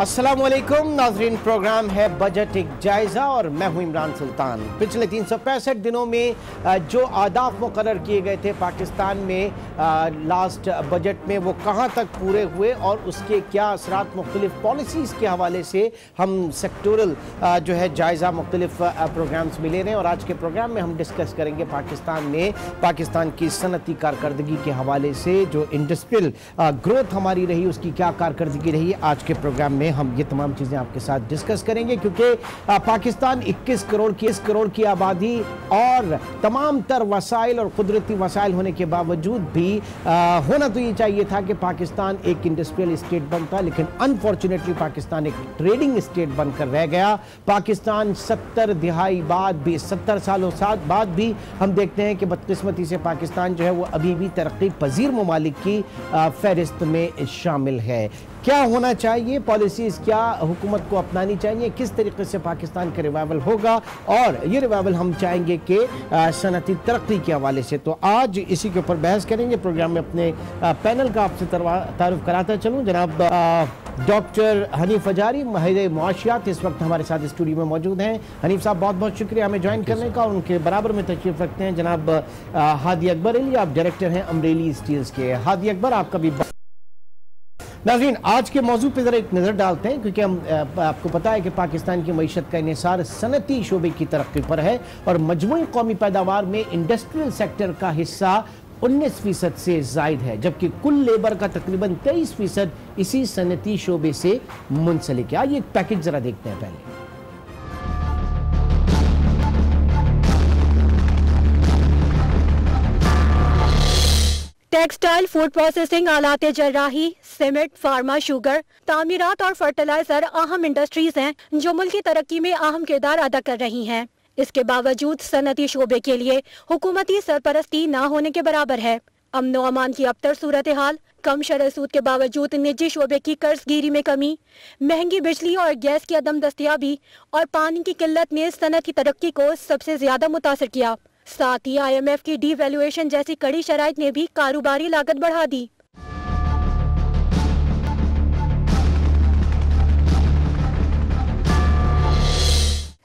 अस्सलामुअलैकुम नाज़रीन, प्रोग्राम है बजट एक जायज़ा और मैं हूं इमरान सुल्तान। पिछले 365 दिनों में जो आदाफ मुकर्रर किए गए थे पाकिस्तान में लास्ट बजट में, वो कहां तक पूरे हुए और उसके क्या असरात मुख्तलिफ पॉलिसीज़ के हवाले से हम सेक्टोरल जो है जायज़ा मुख्तलिफ प्रोग्राम्स में ले रहे हैं। और आज के प्रोग्राम में हम डिस्कस करेंगे पाकिस्तान की सनती कारकर्दगी के हवाले से जो इंडस्ट्रियल ग्रोथ हमारी रही, उसकी क्या कारकर्दगी रही। आज के प्रोग्राम में हम ये तमाम चीज़ें आपके साथ डिस्कस करेंगे, क्योंकि पाकिस्तान 21 करोड़ की आबादी और तमाम तर वसाइल और कुदरती वसाइल होने के बावजूद भी होना तो ये चाहिए था कि पाकिस्तान एक इंडस्ट्रियल स्टेट बनता, लेकिन अनफॉर्चुनेटली पाकिस्तान एक ट्रेडिंग स्टेट बनकर रह गया। पाकिस्तान 70 सालों बाद भी हम देखते हैं कि बदकिस्मती से पाकिस्तान जो है वो अभी भी तरक्की पजीर ममालिक की फहरिस्त में शामिल है। क्या होना चाहिए, पॉलिसीज़ क्या हुकूमत को अपनानी चाहिए, किस तरीके से पाकिस्तान का रिवाइवल होगा, और ये रिवाइवल हम चाहेंगे कि सनती तरक्की के हवाले से। तो आज इसी के ऊपर बहस करेंगे। प्रोग्राम में अपने पैनल का आपसे तारुफ कराता चलूँ। जनाब डॉक्टर हनीफ अजारी, माहिर मुआशियात, इस वक्त हमारे साथ स्टूडियो में मौजूद हैं। हनीफ साहब, बहुत बहुत शुक्रिया हमें ज्वाइन करने का। और उनके बराबर में तशरीफ रखते हैं जनाब हादी अकबर अली, आप डायरेक्टर हैं अमरेली स्टील्स के। हादी अकबर, आपका भी नाज़रीन, आज के मौजू पे ज़रा एक नज़र डालते हैं, क्योंकि आपको पता है कि पाकिस्तान की मईशत का इन्हिसार सनती शोबे की तरक्की पर है और मजमूई कौमी पैदावार में इंडस्ट्रियल सेक्टर का हिस्सा 19% से जायद है, जबकि कुल लेबर का तकरीबन 23% इसी सनती शोबे से मुंसलिक है। आइए एक पैकेज ज़रा देखते हैं पहले। टेक्सटाइल, फूड प्रोसेसिंग, आलाते जर्राही, सीमेंट, फार्मा, शुगर, तामीरात और फर्टिलाइजर अहम इंडस्ट्रीज हैं जो मुल्क की तरक्की में अहम किरदार अदा कर रही हैं। इसके बावजूद सनती शोबे के लिए हुकूमती सरपरस्ती न होने के बराबर है। अमन व अमान की अबतर सूरत हाल, कम शरह सूद के बावजूद निजी शोबे की कर्जगिरी में कमी, महंगी बिजली और गैस की अदम दस्तियाबी और पानी की किल्लत ने सनत की तरक्की को सबसे ज्यादा मुतासर किया। साथ ही IMF की डीवैल्यूएशन जैसी कड़ी शराइत ने भी कारोबारी लागत बढ़ा दी।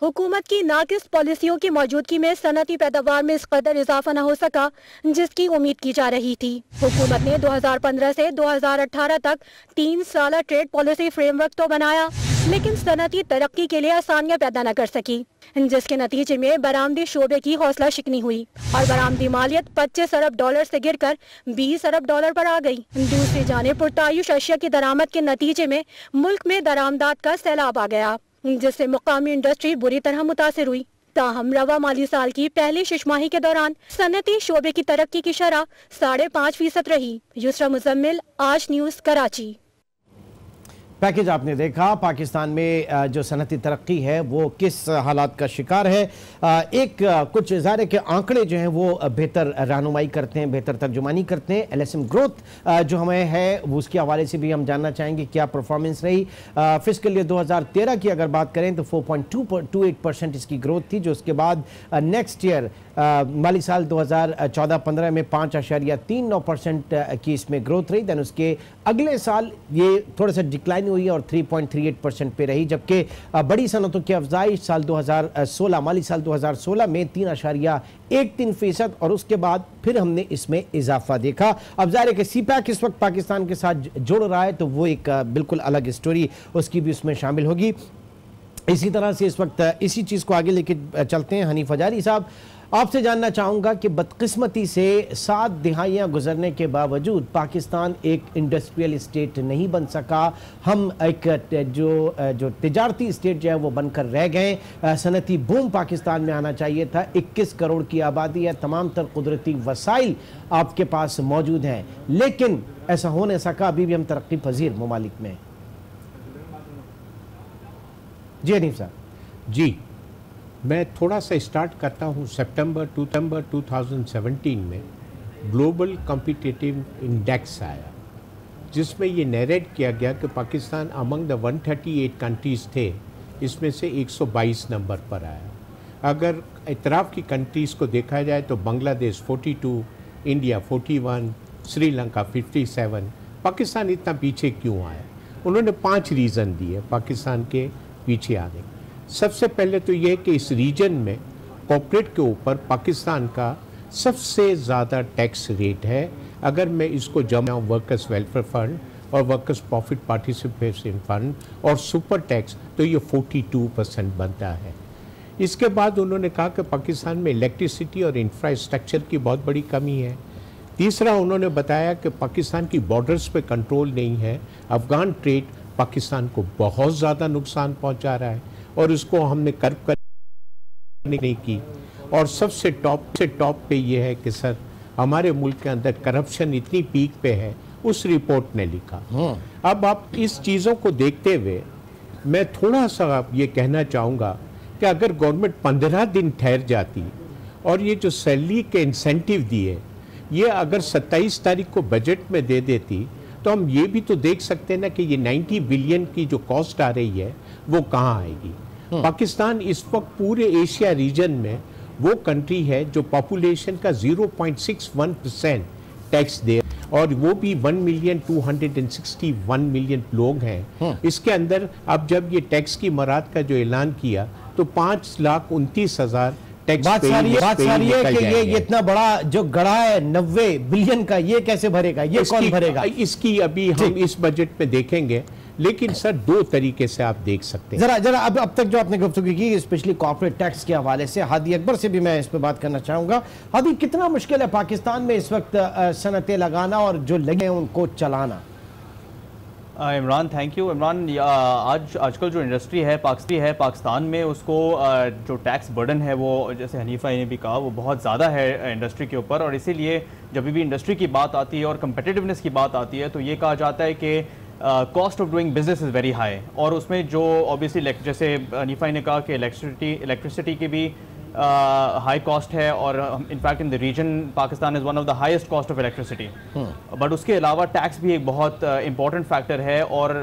हुकूमत की नाकिस पॉलिसियों की मौजूदगी में सनती पैदावार में इस कदर इजाफा न हो सका जिसकी उम्मीद की जा रही थी। हुकूमत ने 2015 से 2018 तक 3 साला ट्रेड पॉलिसी फ्रेमवर्क तो बनाया, लेकिन सनती तरक्की के लिए आसानियां पैदा न कर सकी, जिसके नतीजे में बरामदी शोबे की हौसला शिकनी हुई और बरामदी मालियत 25 अरब डॉलर से गिरकर 20 अरब डॉलर पर आ गई। दूसरी जानिब पुरतायुश अशिया की दरामद के नतीजे में मुल्क में दरामदात का सैलाब आ गया, जिससे मुकामी इंडस्ट्री बुरी तरह मुतासिर हुई। ताहम रवा माली साल की पहली शिशमाही के दौरान सनती शोबे की तरक्की की शरह 5.5% रही। युसरा मुजम्मिल, आज न्यूज़, कराची। पैकेज आपने देखा। पाकिस्तान में जो सनती तरक्की है वो किस हालात का शिकार है। एक कुछ ज़ाहिर के आंकड़े जो हैं वो बेहतर रहनुमाई करते हैं, बेहतर तर्जुमानी करते हैं। LSM ग्रोथ जो हमें है उसके हवाले से भी हम जानना चाहेंगे क्या परफॉर्मेंस रही। फिस्कल ईयर 2013 की अगर बात करें तो 4.28% इसकी ग्रोथ थी, जो उसके बाद नेक्स्ट ईयर माली साल 2014-15 में 5.39% की इसमें ग्रोथ रही। दैन उसके अगले साल ये थोड़ा सा डिक्लाइन हुई और 3.38% पे रही, जबकि बड़ी सनतों की अफजाइश साल 2016 माली साल 2016 में 3.13% और उसके बाद फिर हमने इसमें इजाफा देखा। अब जाहिर है कि CPEC इस वक्त पाकिस्तान के साथ जुड़ रहा है, तो वो एक बिल्कुल अलग स्टोरी उसकी भी उसमें शामिल होगी। इसी तरह से इस वक्त इसी चीज़ को आगे लेके चलते हैं। हनीफ अजारी साहब, आपसे जानना चाहूँगा कि बदकिस्मती से 7 दिहाइयाँ गुजरने के बावजूद पाकिस्तान एक इंडस्ट्रियल स्टेट नहीं बन सका। हम एक जो तिजारती स्टेट जो है वो बनकर रह गए। सनती बूम पाकिस्तान में आना चाहिए था। 21 करोड़ की आबादी है, तमाम तर कुदरती वसाइल आपके पास मौजूद हैं, लेकिन ऐसा हो नहीं सका। अभी भी हम तरक्की पजीर ममालिक में। जी हनीफ साहब। जी, मैं थोड़ा सा स्टार्ट करता हूँ। सितंबर 2017 में ग्लोबल कॉम्पिटिटिव इंडेक्स आया, जिसमें ये नैरेट किया गया कि पाकिस्तान अमंग द 138 कंट्रीज़ थे, इसमें से 122 नंबर पर आया। अगर इतराफ़ की कंट्रीज़ को देखा जाए तो बांग्लादेश 42, इंडिया 41, श्रीलंका 57। पाकिस्तान इतना पीछे क्यों आया? उन्होंने 5 रीज़न दिए पाकिस्तान के पीछे आने। सबसे पहले तो ये कि इस रीजन में कॉर्पोरेट के ऊपर पाकिस्तान का सबसे ज़्यादा टैक्स रेट है। अगर मैं इसको जमा वर्कर्स वेलफेयर फंड और वर्कर्स प्रॉफिट पार्टिसिपेशन फंड और सुपर टैक्स तो ये 42% बनता है। इसके बाद उन्होंने कहा कि पाकिस्तान में इलेक्ट्रिसिटी और इंफ्रास्ट्रक्चर की बहुत बड़ी कमी है। तीसरा उन्होंने बताया कि पाकिस्तान की बॉर्डर्स पे कंट्रोल नहीं है, अफ़गान ट्रेड पाकिस्तान को बहुत ज़्यादा नुकसान पहुंचा रहा है और उसको हमने कर्व करने नहीं की। और सबसे टॉप पे ये है कि सर हमारे मुल्क के अंदर करप्शन इतनी पीक पे है, उस रिपोर्ट ने लिखा। अब आप इस चीज़ों को देखते हुए मैं थोड़ा सा ये कहना चाहूँगा कि अगर गवर्नमेंट 15 दिन ठहर जाती और ये जो सैलरी के इंसेंटिव दिए ये अगर 27 तारीख को बजट में दे देती तो हम ये भी तो देख सकते हैं ना कि ये 90 बिलियन की जो कॉस्ट आ रही है वो कहाँ आएगी। पाकिस्तान इस वक्त पूरे एशिया रीजन में वो कंट्री है जो पॉपुलेशन का 0.61% टैक्स दे और वो भी 1,261 मिलियन लोग हैं। इसके अंदर अब जब ये टैक्स की मराद का जो ऐलान किया तो 5,29,000 टैक्स बात सारी है कि ये इतना बड़ा जो गड़ा है 90 बिलियन का, ये कैसे भरेगा, ये कौन भरेगा? इसकी अभी हम इस बजट में देखेंगे, लेकिन सर 2 तरीके से आप देख सकते हैं। जरा अब तक जो आपने गुफ्तगू की स्पेशली कॉर्पोरेट टैक्स के हवाले से, हादी अकबर से भी मैं इस पर बात करना चाहूंगा। हादी, कितना मुश्किल है पाकिस्तान में इस वक्त सनतें लगाना और जो लगे हैं उनको चलाना? Imran, thank you. इमरान, आजकल जो इंडस्ट्री है पाकिस्तान में, उसको जो टैक्स बर्डन है वो, जैसे हनीफा ने भी कहा, वो बहुत ज़्यादा है इंडस्ट्री के ऊपर। और इसीलिए जब भी इंडस्ट्री की बात आती है और कम्पिटिटिवनेस की बात आती है तो ये कहा जाता है कि cost of doing business is very high. और उसमें जो ऑब्वियसली जैसे हनीफा ने कहा कि इलेक्ट्रिसिटी की भी हाई कॉस्ट है और in fact in the region Pakistan is one of the highest cost of electricity. But उसके अलावा टैक्स भी एक बहुत इंपॉर्टेंट फैक्टर है। और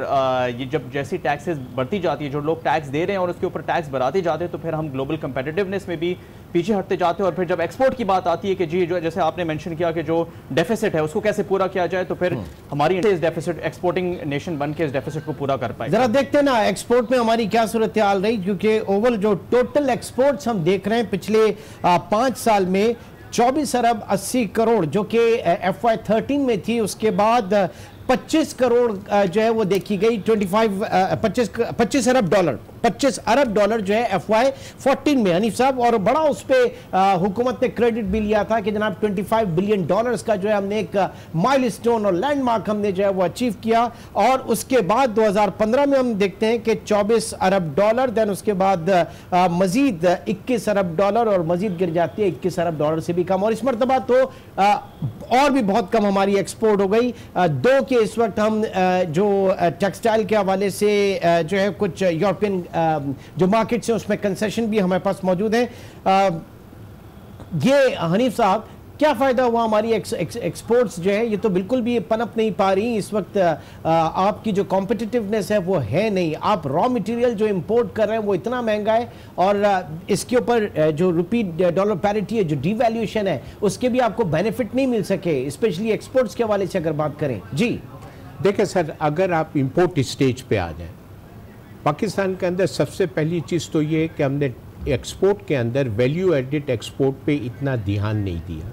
ये जब जैसी टैक्सेस बढ़ती जाती है, जो लोग टैक्स दे रहे हैं और उसके ऊपर टैक्स बढ़ाते जाते हैं, तो फिर हम ग्लोबल कंपेटिटिवनेस में भी पीछे हटते जाते हैं। और फिर जब एक्सपोर्ट की बात आती है कि जी, जो जैसे आपने मेंशन किया कि जो डेफिसिट है उसको कैसे पूरा किया जाए, तो फिर हमारी इस डेफिसिट एक्सपोर्टिंग नेशन बन के इस डेफिसिट को पूरा कर पाए। जरा देखते हैं ना एक्सपोर्ट में हमारी क्या सूरत हाल रही, क्योंकि ओवरऑल जो टोटल एक्सपोर्ट्स हम देख रहे हैं पिछले 5 साल में 24 अरब 80 करोड़ जो कि FY13 में थी, उसके बाद 25 करोड़ जो है वो देखी गई, 25 अरब डॉलर जो है FY14 में, हनीफ साहब। और बड़ा उस पर हुकूमत ने क्रेडिट भी लिया था कि जनाब 25 बिलियन डॉलर्स का जो है हमने एक माइलस्टोन और लैंडमार्क हमने जो है वो अचीव किया। और उसके बाद 2015 में हम देखते हैं कि 24 अरब डॉलर, देन उसके बाद मजीद 21 अरब डॉलर और मजीद गिर जाती है 21 अरब डॉलर से भी कम। और इस मरतबा तो और भी बहुत कम हमारी एक्सपोर्ट हो गई। दो के इस वक्त हम जो टेक्सटाइल के हवाले से जो है कुछ यूरोपियन जो मार्केट्स हैं उसमें कंसेशन भी हमारे पास मौजूद है। ये हनीफ साहब, क्या फ़ायदा हुआ हमारी एक्सपोर्ट्स जो है, ये तो बिल्कुल भी पनप नहीं पा रही इस वक्त। आपकी जो कॉम्पिटिटिवनेस है वो है नहीं। आप रॉ मटेरियल जो इंपोर्ट कर रहे हैं वो इतना महंगा है और इसके ऊपर जो रुपी डॉलर पैरिटी है, जो डिवैल्यूएशन है, उसके भी आपको बेनिफिट नहीं मिल सके, स्पेशली एक्सपोर्ट्स के हवाले से अगर बात करें। जी देखिए सर, अगर आप इंपोर्ट स्टेज पे आ जाए, पाकिस्तान के अंदर सबसे पहली चीज़ तो ये है कि हमने एक्सपोर्ट के अंदर वैल्यू एडिड एक्सपोर्ट पे इतना ध्यान नहीं दिया।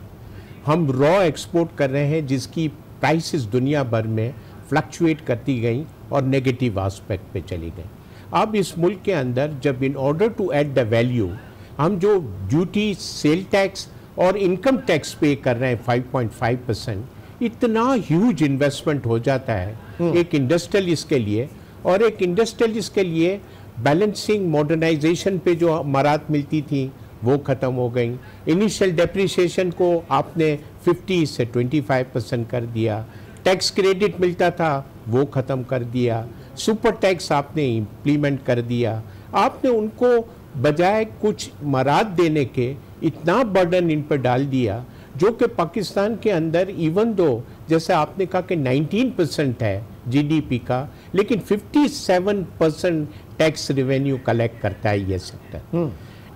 हम रॉ एक्सपोर्ट कर रहे हैं जिसकी प्राइसेस दुनिया भर में फ्लक्चुएट करती गई और नेगेटिव आस्पेक्ट पे चली गई। अब इस मुल्क के अंदर जब in order to add the value हम जो ड्यूटी, सेल टैक्स और इनकम टैक्स पे कर रहे हैं 5.5%, इतना ह्यूज इन्वेस्टमेंट हो जाता है एक इंडस्ट्रियलिस्ट के लिए। और एक इंडस्ट्रियलिस्ट के लिए बैलेंसिंग मॉडर्नाइजेशन पे जो मराद मिलती थी वो ख़त्म हो गई। इनिशियल डेप्रिसिएशन को आपने 50 से 25% कर दिया। टैक्स क्रेडिट मिलता था वो ख़त्म कर दिया। सुपर टैक्स आपने इम्प्लीमेंट कर दिया। आपने उनको बजाय कुछ मराद देने के इतना बर्डन इन पर डाल दिया जो कि पाकिस्तान के अंदर इवन दो जैसे आपने कहा कि 19% है GDP का, लेकिन 57% टैक्स रेवेन्यू कलेक्ट करता है ये सेक्टर।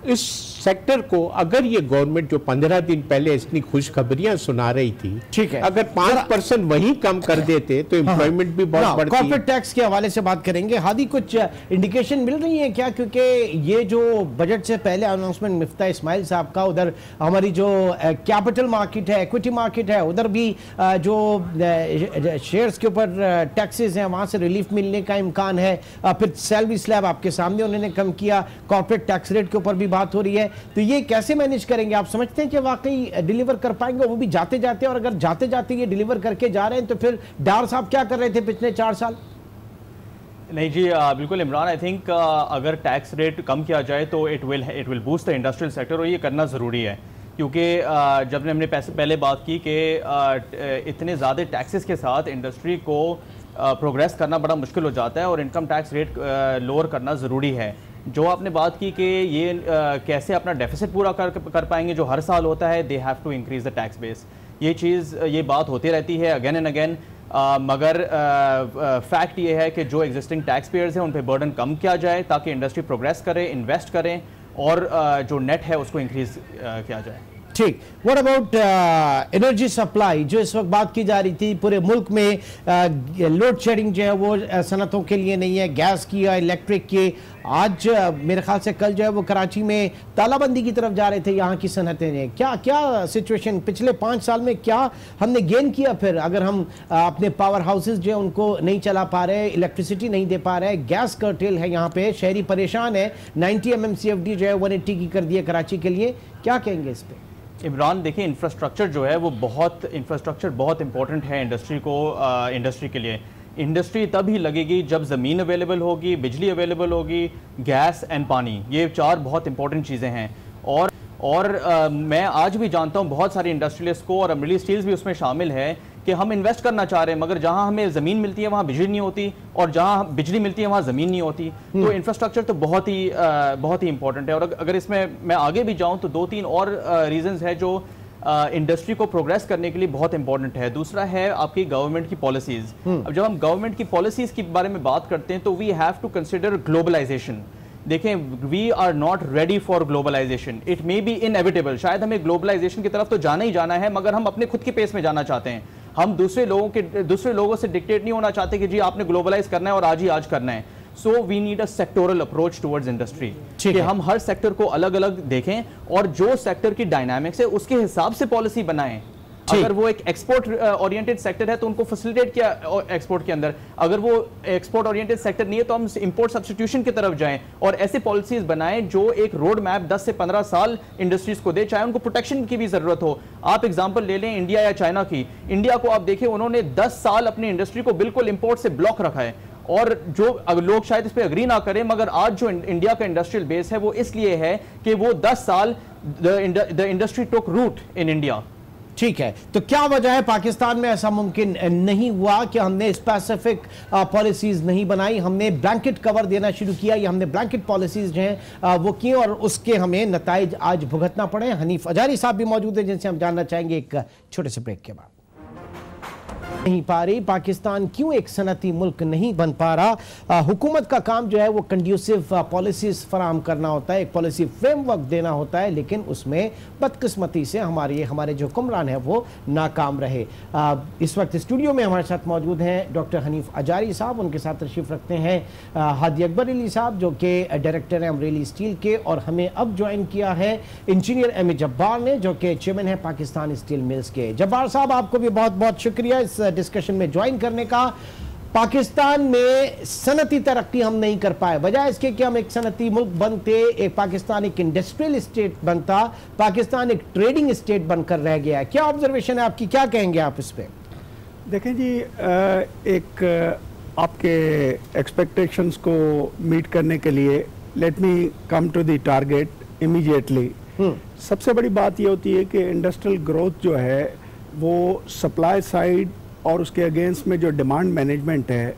इस सेक्टर को अगर ये गवर्नमेंट जो 15 दिन पहले इतनी खुशखबरियां सुना रही थी, ठीक है, अगर 5% वही कम कर देते तो एम्प्लॉयमेंट भी बहुत बढ़ती। कॉर्पोरेट टैक्स के हवाले से बात करेंगे। हादी, कुछ इंडिकेशन मिल रही है क्या? क्योंकि ये जो बजट से पहले अनाउंसमेंट मिफ्ता इस्माइल साहब का, उधर हमारी जो कैपिटल मार्केट है, इक्विटी मार्केट है, उधर भी जो शेयर्स के ऊपर टैक्सेस हैं वहां से रिलीफ मिलने का इम्कान है। फिर सैलरी स्लैब आपके सामने उन्होंने कम किया, कॉर्पोरेट टैक्स रेट के ऊपर भी बात हो रही है। तो ये कैसे मैनेज करेंगे? आप समझते हैं कि वाकई डिलीवर कर पाएंगे, वो भी जाते जाते? और अगर जाते जाते ये डिलीवर करके जा रहे हैं तो फिर डार साहब क्या कर रहे थे पिछले 4 साल? नहीं जी, बिल्कुल इमरान, आई थिंक अगर टैक्स रेट कम किया जाए तो it will boost the industrial sector, और ये करना ज़रूरी है। क्योंकि जब हमने पहले बात की कि इतने ज़्यादा टैक्सेस के साथ इंडस्ट्री को प्रोग्रेस करना बड़ा मुश्किल हो जाता है, और इनकम टैक्स रेट लोअर करना ज़रूरी है। जो आपने बात की कि ये कैसे अपना डेफिसिट पूरा कर पाएंगे जो हर साल होता है, they have to increase the tax base. ये बात होती रहती है अगेन एंड अगेन, मगर फैक्ट ये है कि जो एग्जिस्टिंग टैक्स पेयर्स हैं उन पे बर्डन कम किया जाए ताकि इंडस्ट्री प्रोग्रेस करे, इन्वेस्ट करें, और जो नेट है उसको इंक्रीज किया जाए। ठीक, व्हाट अबाउट एनर्जी सप्लाई? जो इस वक्त बात की जा रही थी पूरे मुल्क में, लोड शेडिंग जो है वो सनतों के लिए नहीं है, गैस की या इलेक्ट्रिक की। आज मेरे ख्याल से कल जो है वो कराची में तालाबंदी की तरफ जा रहे थे यहाँ की सनतें ने। क्या सिचुएशन पिछले 5 साल में क्या हमने गेन किया? फिर अगर हम अपने पावर हाउसेज जो है उनको नहीं चला पा रहे, इलेक्ट्रिसिटी नहीं दे पा रहे, गैस कर्टेल है यहाँ पे, शहरी परेशान है, 90 MMCFD जो है 180 की कर दी है कराची के लिए, क्या कहेंगे इस पर? इमरान, देखिए, इंफ्रास्ट्रक्चर जो है वो बहुत इंपॉर्टेंट है इंडस्ट्री के लिए। इंडस्ट्री तभी लगेगी जब ज़मीन अवेलेबल होगी, बिजली अवेलेबल होगी, गैस एंड पानी, ये 4 बहुत इंपॉर्टेंट चीज़ें हैं। और मैं आज भी जानता हूँ बहुत सारे इंडस्ट्रियलिस्ट को, और अमरीली स्टील्स भी उसमें शामिल है, कि हम इन्वेस्ट करना चाह रहे हैं मगर जहां हमें ज़मीन मिलती है वहां बिजली नहीं होती, और जहां बिजली मिलती है वहां ज़मीन नहीं होती। तो इंफ्रास्ट्रक्चर तो बहुत ही इंपॉर्टेंट है। और अगर इसमें मैं आगे भी जाऊं तो 2-3 और रीजंस है जो इंडस्ट्री को प्रोग्रेस करने के लिए बहुत इंपॉर्टेंट है। दूसरा है आपकी गवर्नमेंट की पॉलिसीज़। अब जब हम गवर्नमेंट की पॉलिसीज़ के बारे में बात करते हैं तो we have to consider globalisation. देखें, we are not ready for globalisation, it may be inevitable. शायद हमें ग्लोबलाइजेशन की तरफ तो जाना ही जाना है, मगर हम अपने खुद के पेस में जाना चाहते हैं। हम दूसरे लोगों से डिक्टेट नहीं होना चाहते कि जी आपने ग्लोबलाइज करना है और आज करना है। So we need a sectoral approach towards industry, कि हम हर सेक्टर को अलग अलग देखें और जो सेक्टर की डायनामिक्स है उसके हिसाब से पॉलिसी बनाएं। अगर वो एक एक्सपोर्ट ओरिएंटेड सेक्टर है तो उनको फैसिलिटेट किया एक्सपोर्ट के अंदर, अगर वो एक्सपोर्ट ओरिएंटेड सेक्टर नहीं है तो हम इंपोर्ट सब्स्टिट्यूशन की तरफ जाएं और ऐसे पॉलिसीज बनाएं जो एक रोड मैप 10 से 15 साल इंडस्ट्रीज को दे, चाहे उनको प्रोटेक्शन की भी जरूरत हो। आप एग्जांपल ले लें इंडिया या चाइना की। इंडिया को आप देखें, उन्होंने 10 साल अपनी इंडस्ट्री को बिल्कुल इंपोर्ट से ब्लॉक रखा है, और जो लोग शायद इस पर अग्री ना करें, मगर आज जो इंडिया का इंडस्ट्रियल बेस है वो इसलिए है कि वो 10 साल the industry took root in India. ठीक है, तो क्या वजह है पाकिस्तान में ऐसा मुमकिन नहीं हुआ कि हमने स्पेसिफिक पॉलिसीज नहीं बनाई, हमने ब्लैंकेट कवर देना शुरू किया, या हमने ब्लैंकेट पॉलिसीज जो हैं वो की और उसके हमें नताइज आज भुगतना पड़े? हनीफ अजारी साहब भी मौजूद हैं जिनसे हम जानना चाहेंगे एक छोटे से ब्रेक के बाद। नहीं पा रही पाकिस्तान, क्यों एक सनती मुल्क नहीं बन पा रहा? हुकूमत का काम जो है वो कंड्यूसिव पॉलिसीज फराम करना होता है, एक पॉलिसी फ्रेमवर्क देना होता है, लेकिन उसमें बदकिस्मती से हमारे जो हुक्मरान है वो नाकाम रहे। इस वक्त स्टूडियो में हमारे साथ मौजूद हैं डॉक्टर हनीफ अजारी साहब, उनके साथ तशरीफ रखते हैं हादी अकबर अली साहब जो कि डायरेक्टर हैं अमरेली स्टील के, और हमें अब ज्वाइन किया है इंजीनियर एम ए जब्बार ने जो कि चेयरमैन है पाकिस्तान स्टील मिल्स के। जब्बार साहब, आपको भी बहुत बहुत शुक्रिया इस डिस्कशन में ज्वाइन करने का। पाकिस्तान में सनती तरक्की हम नहीं कर पाए, बजाय इसके कि हम एक सनती मुल्क बनते, एक पाकिस्तान एक इंडस्ट्रियल स्टेट बनता, पाकिस्तान एक ट्रेडिंग स्टेट बनकर रह गया है। क्या ऑब्जर्वेशन है आपकी, क्या कहेंगे आप इस पे? देखें जी, एक आपके एक्सपेक्टेशंस को मीट करने के लिए let me come to the target immediately. सबसे बड़ी बात ये होती है कि इंडस्ट्रियल ग्रोथ जो है वो सप्लाई साइड और उसके अगेंस्ट में जो डिमांड मैनेजमेंट है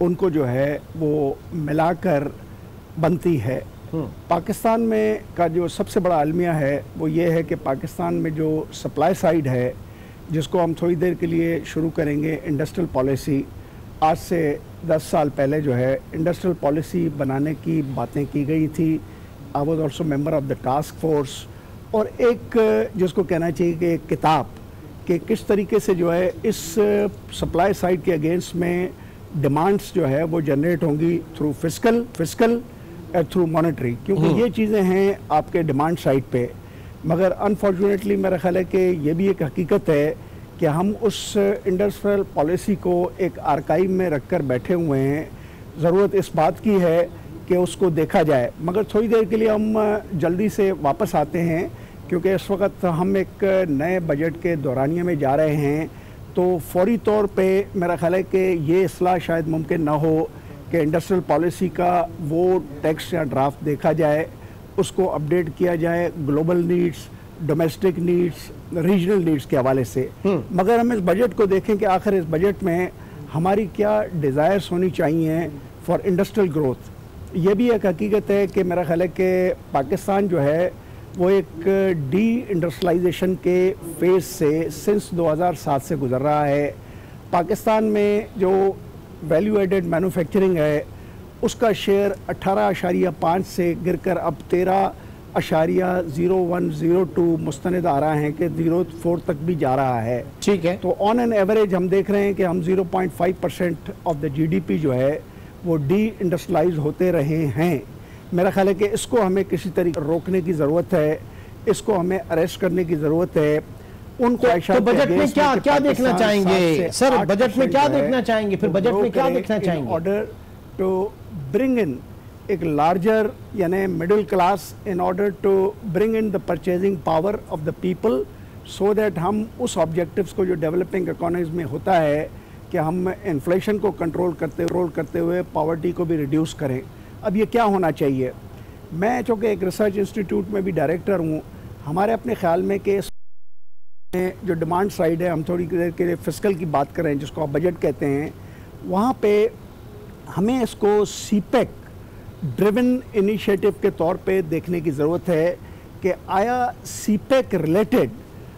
उनको जो है वो मिलाकर बनती है। पाकिस्तान में का जो सबसे बड़ा अलमिया है वो ये है कि पाकिस्तान में जो सप्लाई साइड है, जिसको हम थोड़ी देर के लिए शुरू करेंगे इंडस्ट्रियल पॉलिसी, आज से 10 साल पहले जो है इंडस्ट्रियल पॉलिसी बनाने की बातें की गई थी। I was also member of the task force, और एक जिसको कहना चाहिए कि एक किताब कि किस तरीके से जो है इस सप्लाई साइड के अगेंस्ट में डिमांड्स जो है वो जनरेट होंगी थ्रू फिस्कल और थ्रू मॉनेटरी, क्योंकि ये चीज़ें हैं आपके डिमांड साइड पे। मगर अनफॉर्चुनेटली मेरा ख्याल है कि ये भी एक हकीकत है कि हम उस इंडस्ट्रियल पॉलिसी को एक आर्काइव में रख कर बैठे हुए हैं। ज़रूरत इस बात की है कि उसको देखा जाए। मगर थोड़ी देर के लिए हम जल्दी से वापस आते हैं, क्योंकि इस वक्त हम एक नए बजट के दौरानिए में जा रहे हैं, तो फौरी तौर पे मेरा ख्याल है कि ये इस्लाह शायद मुमकिन ना हो कि इंडस्ट्रियल पॉलिसी का वो टेक्स्ट या ड्राफ्ट देखा जाए, उसको अपडेट किया जाए global needs, domestic needs, regional needs के हवाले से। मगर हम इस बजट को देखें कि आखिर इस बजट में हमारी क्या डिज़ायर्स होनी चाहिए फॉर इंडस्ट्रियल ग्रोथ। ये भी एक हकीकत है कि मेरा ख्याल है कि पाकिस्तान जो है वो एक डी इंडस्ट्रियलाइजेशन के फेज से सिंस 2007 से गुजर रहा है। पाकिस्तान में जो वैल्यू एडेड मैन्युफैक्चरिंग है उसका शेयर 18.5 से गिरकर अब 13.0102 मुस्तनद आ रहा है कि 04 तक भी जा रहा है। ठीक है, तो ऑन एन एवरेज हम देख रहे हैं कि हम 0.5% ऑफ द GDP जो है वो डी इंडस्ट्रियलाइज होते रहे हैं। मेरा ख्याल है कि इसको हमें किसी तरीके रोकने की ज़रूरत है, इसको हमें अरेस्ट करने की ज़रूरत है। उनको तो बजट में क्या देखना चाहेंगे सर? बजट में क्या देखना चाहेंगे? फिर बजट में क्या देखना चाहेंगे? ऑर्डर टू ब्रिंग इन एक लार्जर यानी middle class, in order to bring in the purchasing power of the people, so that हम उस ऑब्जेक्टिव्स को जो डेवलपिंग इकोनॉमीज में होता है कि हम इन्फ्लेशन को कंट्रोल करते हुए पॉवर्टी को भी रिड्यूस करें। अब ये क्या होना चाहिए? मैं चूँकि एक रिसर्च इंस्टीट्यूट में भी डायरेक्टर हूँ, हमारे अपने ख्याल में कि जो डिमांड साइड है, हम थोड़ी देर के लिए फिस्कल की बात करें जिसको आप बजट कहते हैं, वहाँ पे हमें इसको सीपेक ड्रिवन इनिशिएटिव के तौर पे देखने की ज़रूरत है कि आया सीपेक रिलेटेड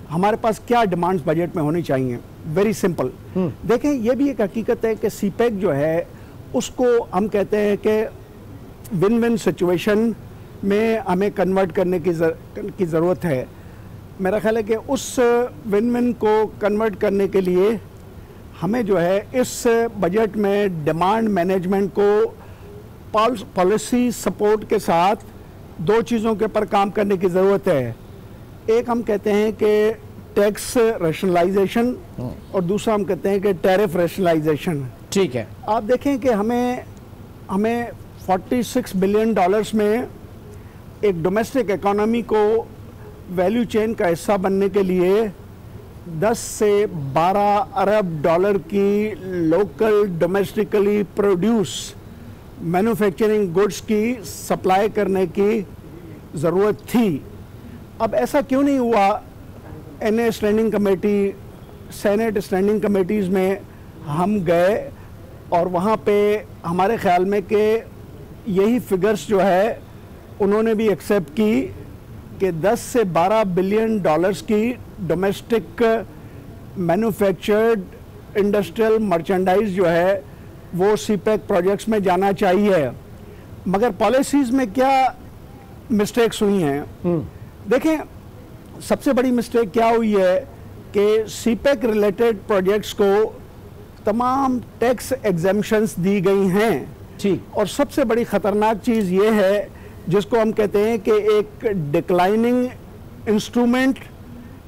हमारे पास क्या डिमांड्स बजट में होनी चाहिए। वेरी सिंपल, देखें ये भी एक हकीकत है कि सीपेक जो है उसको हम कहते हैं कि विन विन सिचुएशन में हमें कन्वर्ट करने की ज़रूरत है। मेरा ख्याल है कि उस विन विन को कन्वर्ट करने के लिए हमें जो है इस बजट में डिमांड मैनेजमेंट को पॉलिसी सपोर्ट के साथ दो चीज़ों के ऊपर काम करने की ज़रूरत है। एक हम कहते हैं कि टैक्स रैशनलाइजेशन और दूसरा हम कहते हैं कि टैरिफ रैशनलाइजेशन। ठीक है, आप देखें कि हमें 46 बिलियन डॉलर्स में एक डोमेस्टिक इकोनॉमी को वैल्यू चेन का हिस्सा बनने के लिए 10 से 12 अरब डॉलर की local domestically produce manufacturing goods की सप्लाई करने की ज़रूरत थी। अब ऐसा क्यों नहीं हुआ? NA standing committee, senate standing committees में हम गए और वहाँ पे हमारे ख्याल में कि यही फिगर्स जो है उन्होंने भी एक्सेप्ट की कि 10 से 12 बिलियन डॉलर्स की डोमेस्टिक मैन्युफैक्चर्ड इंडस्ट्रियल मर्चेंडाइज जो है वो सीपेक प्रोजेक्ट्स में जाना चाहिए। मगर पॉलिसीज़ में क्या मिस्टेक्स हुई हैं? देखें, सबसे बड़ी मिस्टेक क्या हुई है कि सीपेक रिलेटेड प्रोजेक्ट्स को तमाम टैक्स एग्जेम्पशंस दी गई हैं। ठीक। और सबसे बड़ी ख़तरनाक चीज़ ये है जिसको हम कहते हैं कि एक declining instrument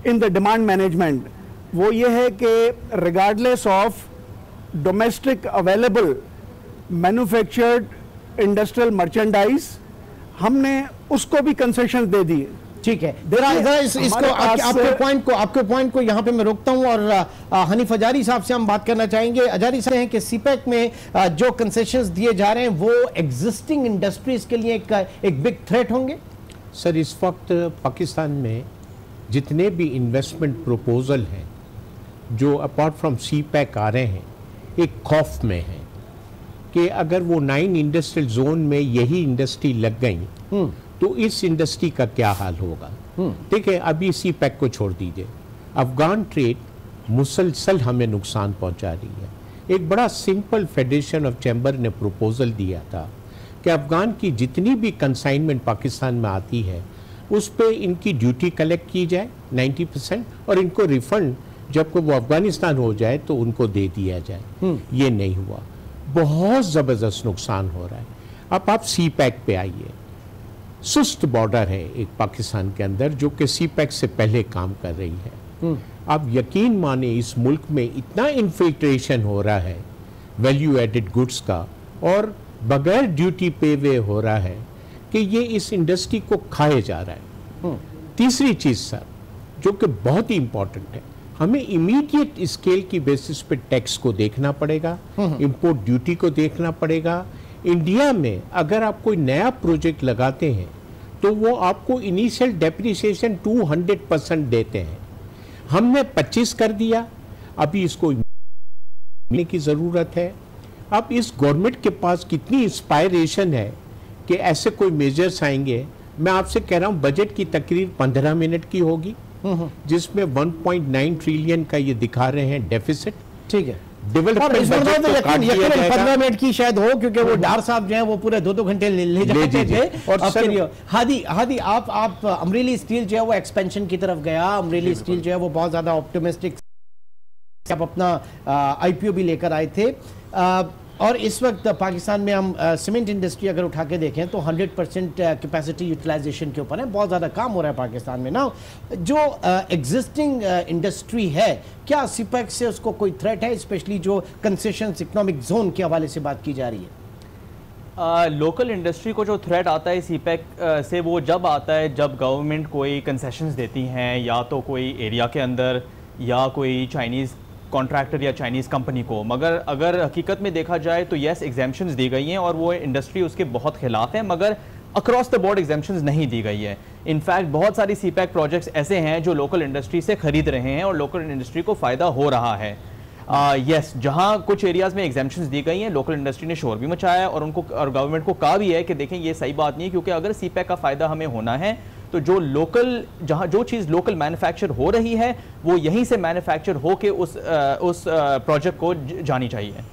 in the demand management, वो ये है कि regardless of domestic available manufactured industrial merchandise हमने उसको भी कंसेशन दे दी। ठीक है, इसको आपके पॉइंट को यहाँ पे मैं रोकता हूँ और हनीफ अजारी साहब से हम बात करना चाहेंगे। अजारी साहब हैं कि सीपेक में जो कंसेशंस दिए जा रहे हैं वो एग्जिस्टिंग इंडस्ट्रीज के लिए एक बिग थ्रेट होंगे। सर, इस वक्त पाकिस्तान में जितने भी इन्वेस्टमेंट प्रपोजल हैं जो अपार्ट फ्रॉम सीपेक आ रहे हैं, एक खौफ में है कि अगर वो 9 इंडस्ट्रियल जोन में यही इंडस्ट्री लग गई तो इस इंडस्ट्री का क्या हाल होगा। ठीक है, अभी सीपेक को छोड़ दीजिए, अफगान ट्रेड मुसलसल हमें नुकसान पहुंचा रही है। एक बड़ा सिंपल फेडरेशन ऑफ चैम्बर ने प्रपोजल दिया था कि अफ़गान की जितनी भी कंसाइनमेंट पाकिस्तान में आती है उस पे इनकी ड्यूटी कलेक्ट की जाए 90% और इनको रिफंड जब को वो अफ़गानिस्तान हो जाए तो उनको दे दिया जाए। ये नहीं हुआ, बहुत ज़बरदस्त नुकसान हो रहा है। अब आप सी पैक पे आइए, सुस्त बॉर्डर है एक पाकिस्तान के अंदर जो कि सी पैक से पहले काम कर रही है। आप यकीन माने इस मुल्क में इतना इन्फिल्ट्रेशन हो रहा है वैल्यू एडेड गुड्स का और बगैर ड्यूटी पे वे हो रहा है कि ये इस इंडस्ट्री को खाए जा रहा है। तीसरी चीज़ सर जो कि बहुत ही इंपॉर्टेंट है, हमें इमीडिएट स्केल की बेसिस पे टैक्स को देखना पड़ेगा, इंपोर्ट ड्यूटी को देखना पड़ेगा। इंडिया में अगर आप कोई नया प्रोजेक्ट लगाते हैं तो वो आपको इनिशियल डेप्रिसिएशन 200% देते हैं। हमने 25 कर दिया, अभी इसको मिलने की ज़रूरत है। अब इस गवर्नमेंट के पास कितनी इंस्पायरेशन है कि ऐसे कोई मेजर्स आएंगे। मैं आपसे कह रहा हूँ बजट की तकरीर 15 मिनट की होगी जिसमें 1.9 ट्रिलियन का ये दिखा रहे हैं डेफिसिट। ठीक है, डेवलपमेंट बजट को काट दिया जाएगा। 15 मिनट की शायद हो क्योंकि वो डार साहब जो हैं वो पूरे 2-2 घंटे ले जाते थे। और सर हादी आप अमरेली स्टील जो है वो एक्सपेंशन की तरफ गया, अमरेली स्टील जो है वो बहुत ज्यादा ऑप्टिमिस्टिक, आप अपना आईपीओ भी लेकर आए थे। और इस वक्त पाकिस्तान में हम सीमेंट इंडस्ट्री अगर उठा के देखें तो 100% कैपेसिटी यूटिलाइजेशन के ऊपर है, बहुत ज़्यादा काम हो रहा है पाकिस्तान में ना। जो एग्जिस्टिंग इंडस्ट्री है, क्या सीपैक से उसको कोई थ्रेट है, स्पेशली जो कंसेशंस इकोनॉमिक जोन के हवाले से बात की जा रही है? लोकल इंडस्ट्री को जो थ्रेट आता है सीपैक से वो जब आता है जब गवर्नमेंट कोई कंसेशंस देती हैं, या तो कोई एरिया के अंदर या कोई चाइनीज़ कॉन्ट्रैक्टर या चाइनीज़ कंपनी को। मगर अगर हकीकत में देखा जाए तो येस एग्जाम्पशंस दी गई हैं और वो इंडस्ट्री उसके बहुत खिलाफ है, मगर अक्रॉस द बोर्ड एग्जाम्पशंस नहीं दी गई है। इनफैक्ट बहुत सारी सीपैक प्रोजेक्ट्स ऐसे हैं जो लोकल इंडस्ट्री से खरीद रहे हैं और लोकल इंडस्ट्री को फ़ायदा हो रहा है। यस, जहां कुछ एरियाज़ में एग्जाम्पशंस दी गई हैं, लोकल इंडस्ट्री ने शोर भी मचाया और उनको और गवर्नमेंट को कहा भी है कि देखें ये सही बात नहीं है, क्योंकि अगर सीपैक का फ़ायदा हमें होना है तो जो लोकल, जहां जो चीज़ लोकल मैन्युफैक्चर हो रही है वो यहीं से मैन्युफैक्चर हो के उस प्रोजेक्ट को जानी चाहिए।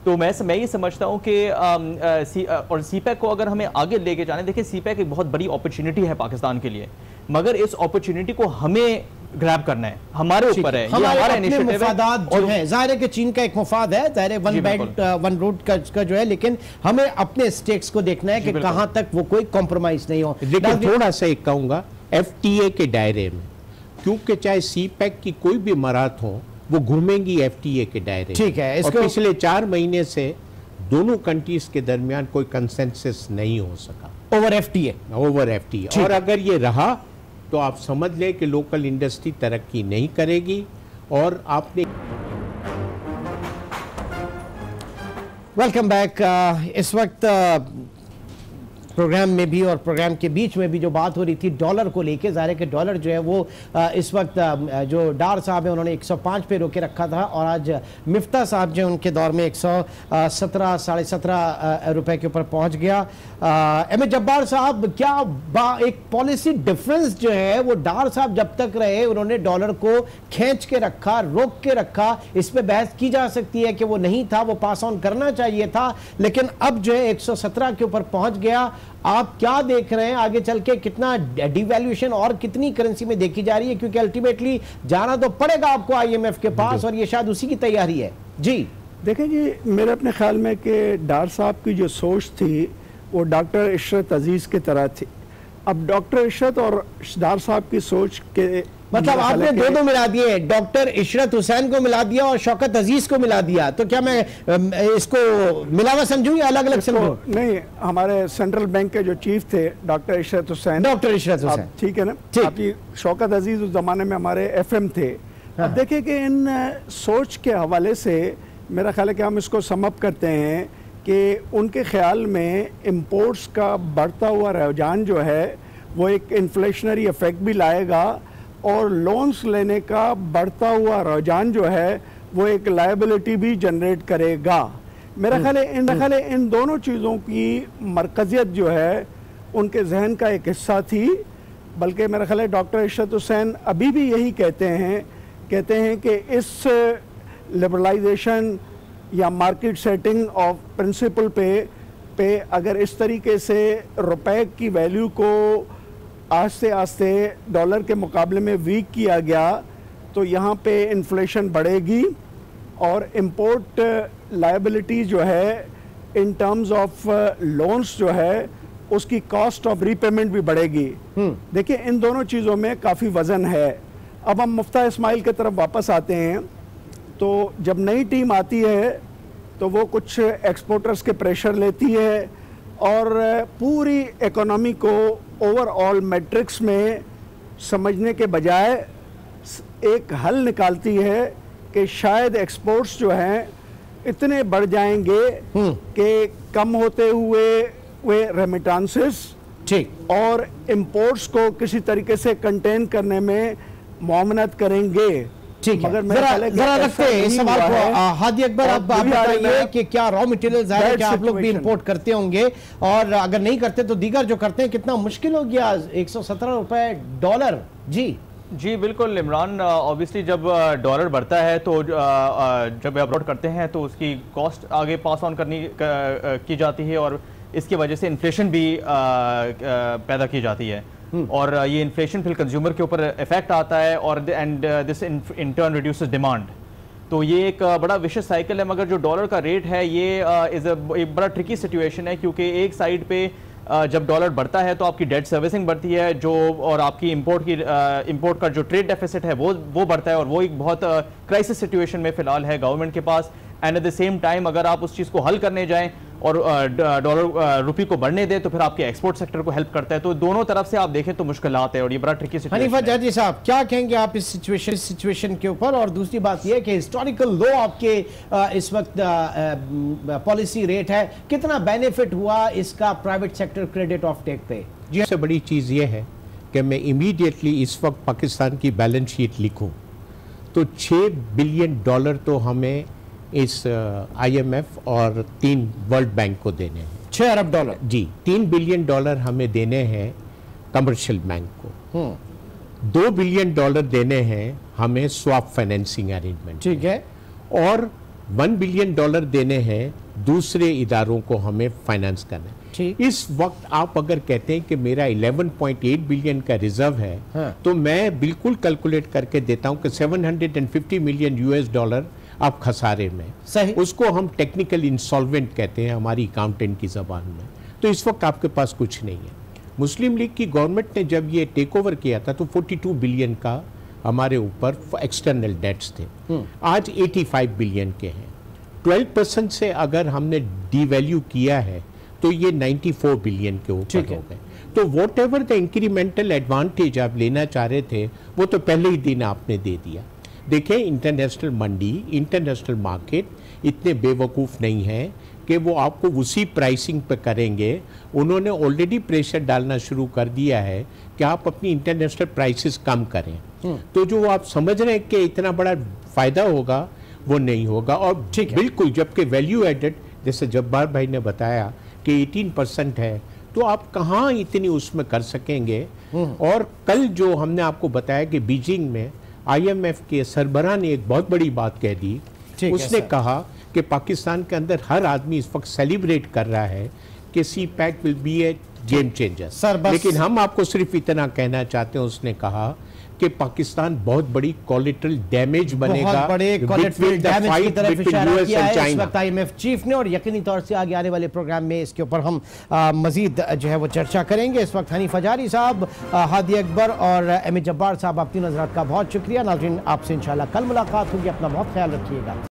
तो मैं ये समझता हूँ कि और सीपैक को अगर हमें आगे लेके जाने, देखिए सीपैक एक बहुत बड़ी अपॉर्चुनिटी है पाकिस्तान के लिए, मगर इस अपॉर्चुनिटी को हमें ग्रैब करना है, हमारे ऊपर है, ये हमारा इनिशिएटिव है। जो है जाहिर है कि चीन का एक मुफाद है, जाहिर है वन बेल्ट वन रूट का जो है, लेकिन हमें अपने स्टेक्स को देखना है कि कहां तक वो कोई कॉम्प्रोमाइज नहीं हो। लेकिन थोड़ा सा एक कहूंगा एफटीए के दायरे में, क्योंकि चाहे सीपैक की कोई भी मराहत हो वो घूमेंगी एफटीए के दायरे। ठीक है, और पिछले 4 महीने से दोनों कंट्रीज के दरमियान कोई कंसेंसस नहीं हो सका ओवर एफटीए। और अगर ये रहा तो आप समझ लें कि लोकल इंडस्ट्री तरक्की नहीं करेगी। और आपने वेलकम बैक। इस वक्त प्रोग्राम में भी और प्रोग्राम के बीच में भी जो बात हो रही थी डॉलर को लेके, ज़ाहिर है कि डॉलर जो है वो इस वक्त जो डार साहब हैं उन्होंने 105 पे रोके रखा था और आज मिफ्ता साहब जो उनके दौर में 117 साढ़े 17 रुपए के ऊपर पहुंच गया। एम ए जब्बार साहब, क्या एक पॉलिसी डिफरेंस जो है वो डार साहब जब तक रहे उन्होंने डॉलर को खींच के रखा, रोक के रखा, इस पे बहस की जा सकती है कि वो नहीं था, वो पास ऑन करना चाहिए था, लेकिन अब जो है 117 के ऊपर पहुंच गया। आप क्या देख रहे हैं आगे चल के, कितना डिवैल्यूएशन और कितनी करेंसी में देखी जा रही है, क्योंकि अल्टीमेटली जाना तो पड़ेगा आपको आईएमएफ के पास और ये शायद उसी की तैयारी है। जी देखें जी, मेरे अपने ख्याल में कि डार साहब की जो सोच थी वो डॉक्टर इशरत अजीज की तरह थी। अब डॉक्टर इशरत और डार साहब की सोच के मतलब आपने दो मिला दिए, डॉक्टर इशरत हुसैन को मिला दिया और शौकत अजीज को मिला दिया, तो क्या मैं इसको मिलावा समझूं या अलग अलग समझूं? नहीं, हमारे सेंट्रल बैंक के जो चीफ थे डॉक्टर इशरत हुसैन, ठीक है ना, आपकी शौकत अजीज उस जमाने में हमारे एफएम थे। अब देखिए कि इन सोच के हवाले से मेरा ख्याल है कि हम इसको समअप करते हैं कि उनके ख्याल में इम्पोर्ट्स का बढ़ता हुआ रुझान जो है वो एक इन्फ्लेशनरी इफेक्ट भी लाएगा और लोन्स लेने का बढ़ता हुआ रुझान जो है वो एक लायबिलिटी भी जनरेट करेगा। मेरा ख्याल है इन दोनों चीज़ों की मरकजियत जो है उनके जहन का एक हिस्सा थी। बल्कि मेरा ख्याल है डॉक्टर इशरत हुसैन अभी भी यही कहते हैं कि इस लिबरलाइजेशन या मार्केट सेटिंग ऑफ प्रिंसिपल पे पे अगर इस तरीके से रुपए की वैल्यू को आस्ते आस्ते डॉलर के मुकाबले में वीक किया गया तो यहाँ पे इन्फ्लेशन बढ़ेगी और इम्पोर्ट लायबिलिटी जो है इन टर्म्स ऑफ लोन्स जो है उसकी कॉस्ट ऑफ रीपेमेंट भी बढ़ेगी। देखिए इन दोनों चीज़ों में काफ़ी वजन है। अब हम मुफ्ता इस्माइल की तरफ वापस आते हैं। तो जब नई टीम आती है तो वो कुछ एक्सपोर्टर्स के प्रेशर लेती है और पूरी इकोनॉमी को ओवरऑल मैट्रिक्स में समझने के बजाय एक हल निकालती है कि शायद एक्सपोर्ट्स जो हैं इतने बढ़ जाएंगे कि कम होते हुए वे रेमिटेंसेस ठीक और इंपोर्ट्स को किसी तरीके से कंटेन करने में मुआवनत करेंगे। ठीक है, मगर जरा रखते हैं इस सवाल को। हादी अकबर, आप बताइए कि क्या रॉ मटेरियल्स है, क्या आप लोग भी इंपोर्ट करते होंगे, और अगर नहीं करते तो दीगर जो करते हैं कितना मुश्किल हो गया 117 रुपए डॉलर? जी बिल्कुल इमरान, ऑब्वियसली जब डॉलर बढ़ता है तो जब अब्रॉड करते हैं तो उसकी कॉस्ट आगे पास ऑन की जाती है और इसकी वजह से इन्फ्लेशन भी पैदा की जाती है और ये इन्फ्लेशन फिर कंज्यूमर के ऊपर इफेक्ट आता है और and this in turn reduces demand. तो ये एक बड़ा विशियस साइकिल है। मगर जो डॉलर का रेट है ये एक बड़ा ट्रिकी सिचुएशन है क्योंकि एक साइड पे जब डॉलर बढ़ता है तो आपकी डेट सर्विसिंग बढ़ती है जो और आपकी इंपोर्ट का जो ट्रेड डेफिसिट है वो बढ़ता है और वो एक बहुत क्राइसिस सिचुएशन में फिलहाल है गवर्नमेंट के पास। And at the same time अगर आप उस चीज़ को हल करने जाएं और डॉलर रुपये को बढ़ने दें तो फिर आपके एक्सपोर्ट सेक्टर को हेल्प करता है। तो दोनों तरफ से आप देखें तो मुश्किलात है और ये बड़ा ट्रिकी सिचुएशन है। हनीफा जाजी साहब, क्या कहेंगे आप इस सिचुएशन के ऊपर? और दूसरी बात यह कि हिस्टोरिकल लो आपके इस वक्त पॉलिसी रेट है, कितना बेनिफिट हुआ इसका private sector credit off take पे? जी, सबसे बड़ी चीज़ ये है कि मैं इमीडिएटली इस वक्त पाकिस्तान की बैलेंस शीट लिखूं तो $6 बिलियन तो हमें इस IMF और 3 वर्ल्ड बैंक को देने हैं। 6 अरब डॉलर? जी, $3 बिलियन हमें देने हैं कमर्शियल बैंक को, $2 बिलियन देने हैं हमें स्वैप फाइनेंसिंग अरेंजमेंट, ठीक है, और $1 बिलियन देने हैं दूसरे इदारों को हमें फाइनेंस करना। इस वक्त आप अगर कहते हैं कि मेरा 11.8 बिलियन का रिजर्व है, हाँ, तो मैं बिल्कुल कैलकुलेट करके देता हूं कि $750 मिलियन आप खसारे में, सही, उसको हम टेक्निकल इंसॉल्वेंट कहते हैं हमारी अकाउंटेंट की जबान में। तो इस वक्त आपके पास कुछ नहीं है। मुस्लिम लीग की गवर्नमेंट ने जब ये टेक ओवर किया था तो 42 बिलियन का हमारे ऊपर एक्सटर्नल डेट्स थे, आज 85 बिलियन के हैं। 12% से अगर हमने डीवैल्यू किया है तो ये 94 बिलियन के ऊपर हो गए। तो what ever the incremental advantage आप लेना चाह रहे थे वो तो पहले ही दिन आपने दे दिया। देखें, इंटरनेशनल मंडी, इंटरनेशनल मार्केट इतने बेवकूफ़ नहीं है कि वो आपको उसी प्राइसिंग पे करेंगे। उन्होंने ऑलरेडी प्रेशर डालना शुरू कर दिया है कि आप अपनी इंटरनेशनल प्राइसेस कम करें। तो जो आप समझ रहे हैं कि इतना बड़ा फ़ायदा होगा वो नहीं होगा। और बिल्कुल, जबकि वैल्यू एडेड जैसे जब्बार भाई ने बताया कि 18% है, तो आप कहाँ इतनी उसमें कर सकेंगे। और कल जो हमने आपको बताया कि बीजिंग में IMF के सरबराह ने एक बहुत बड़ी बात कह दी। उसने कहा कि पाकिस्तान के अंदर हर आदमी इस वक्त सेलिब्रेट कर रहा है कि CPEC will be A game changer, लेकिन हम आपको सिर्फ इतना कहना चाहते हैं, उसने कहा कि पाकिस्तान बहुत बड़ी कोलेटरल डैमेज बनेगा, बहुत बड़े कोलेटरल डैमेज की तरफ इशारा किया है इस वक्त IMF चीफ ने। और यकीनी तौर से आगे आने वाले प्रोग्राम में इसके ऊपर हम मजीद जो है वो चर्चा करेंगे। इस वक्त हनीफा जारी साहब, हादी अकबर और एम ए जब्बार साहब, आप तीन हजरात का बहुत शुक्रिया। नाज़रीन, आपसे इंशाल्लाह कल मुलाकात होगी। अपना बहुत ख्याल रखिएगा।